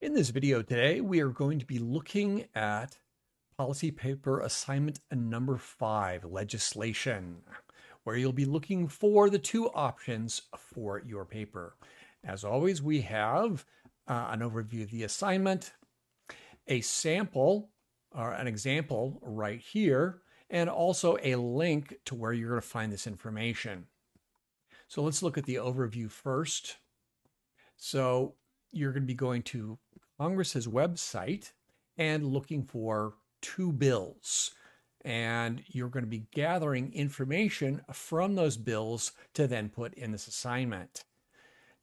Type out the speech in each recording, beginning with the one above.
In this video today, we are going to be looking at policy paper assignment number 5, legislation, where you'll be looking for the two options for your paper. As always, we have an overview of the assignment, a sample or an example right here, and also a link to where you're going to find this information. So let's look at the overview first. So you're going to be going to Congress's website and looking for two bills. And you're going to be gathering information from those bills to then put in this assignment.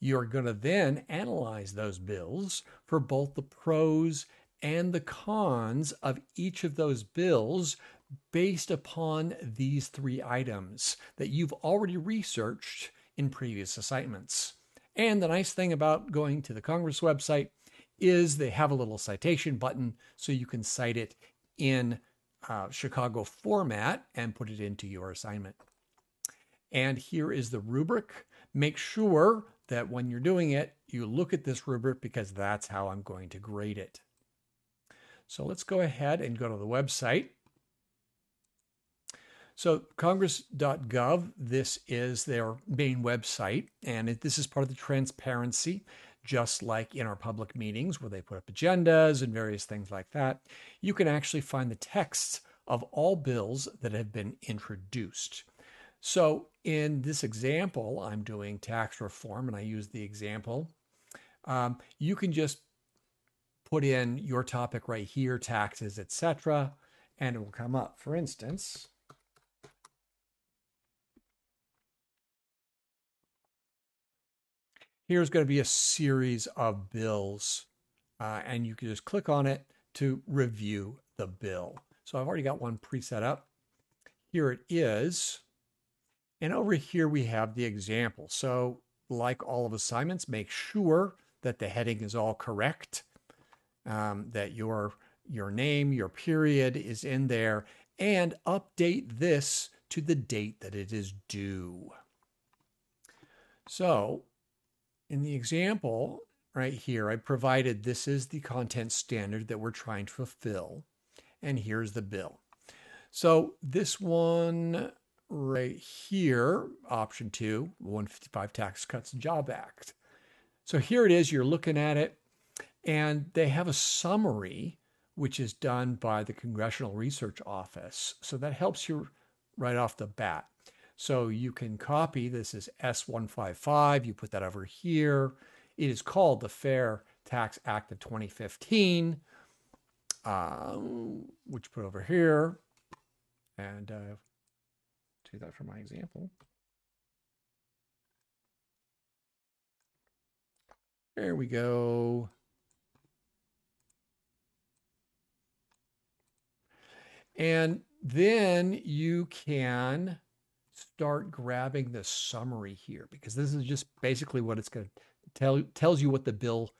You're going to then analyze those bills for both the pros and the cons of each of those bills based upon these three items that you've already researched in previous assignments. And the nice thing about going to the Congress website is they have a little citation button so you can cite it in Chicago format and put it into your assignment. And here is the rubric. Make sure that when you're doing it, you look at this rubric because that's how I'm going to grade it. So let's go ahead and go to the website. So congress.gov, this is their main website, and this is part of the transparency, just like in our public meetings where they put up agendas and various things like that. You can actually find the texts of all bills that have been introduced. So in this example, I'm doing tax reform, and I use the example. You can just put in your topic right here, taxes, etc., and it will come up. For instance, here's going to be a series of bills, and you can just click on it to review the bill. So I've already got one preset up. Here it is. And over here we have the example. So like all of assignments, make sure that the heading is all correct, that your name, your period is in there, and update this to the date that it is due. So in the example right here, I provided this is the content standard that we're trying to fulfill. And here's the bill. So this one right here, option 2, 155 Tax Cuts and Job Act. So here it is, you're looking at it, and they have a summary which is done by the Congressional Research Office. So that helps you right off the bat. So you can copy, this is S155, you put that over here. It is called the Fair Tax Act of 2015, which put over here. And do that for my example. There we go. And then you can start grabbing the summary here, because this is just basically what it's going to tells you what the bill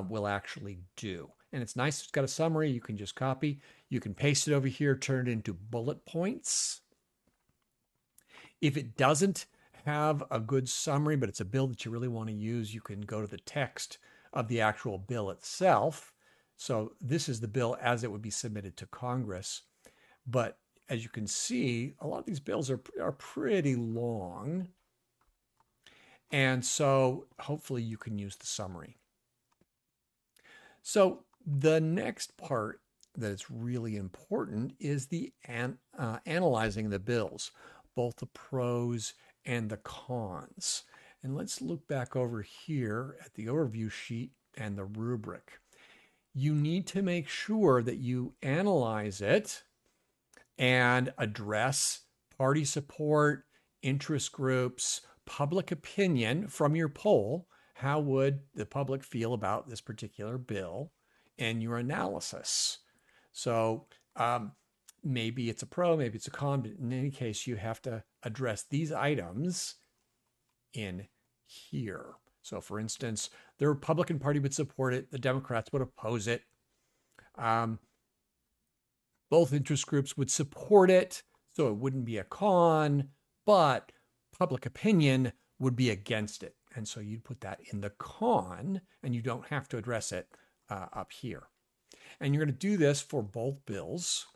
will actually do. And it's nice. It's got a summary. You can just copy. You can paste it over here, turn it into bullet points. If it doesn't have a good summary, but it's a bill that you really want to use, you can go to the text of the actual bill itself. So this is the bill as it would be submitted to Congress. But as you can see, a lot of these bills are pretty long. And so hopefully you can use the summary. So the next part that is really important is the analyzing the bills, both the pros and the cons. And let's look back over here at the overview sheet and the rubric. You need to make sure that you analyze it and address party support, interest groups, public opinion from your poll. How would the public feel about this particular bill in your analysis? So maybe it's a pro, maybe it's a con, but in any case, you have to address these items in here. So for instance, the Republican Party would support it, the Democrats would oppose it. Both interest groups would support it, so it wouldn't be a con, but public opinion would be against it. And so you'd put that in the con, and you don't have to address it up here. And you're going to do this for both bills.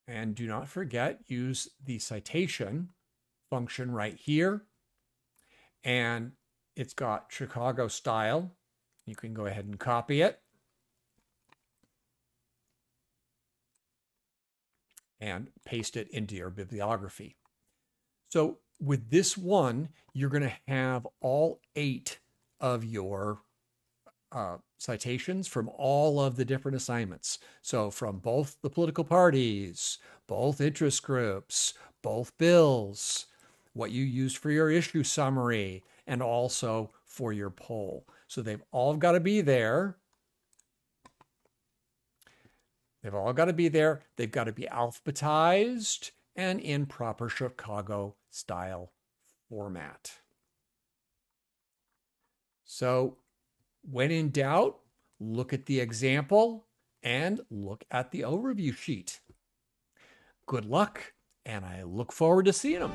And do not forget, use the citation function right here. And it's got Chicago style. You can go ahead and copy it. And paste it into your bibliography. So with this one, you're going to have all 8 of your citations from all of the different assignments. So from both the political parties, both interest groups, both bills, what you used for your issue summary, and also for your poll. So they've all got to be there. They've all got to be there. They've got to be alphabetized and in proper Chicago style format. So when in doubt, look at the example and look at the overview sheet. Good luck, and I look forward to seeing them.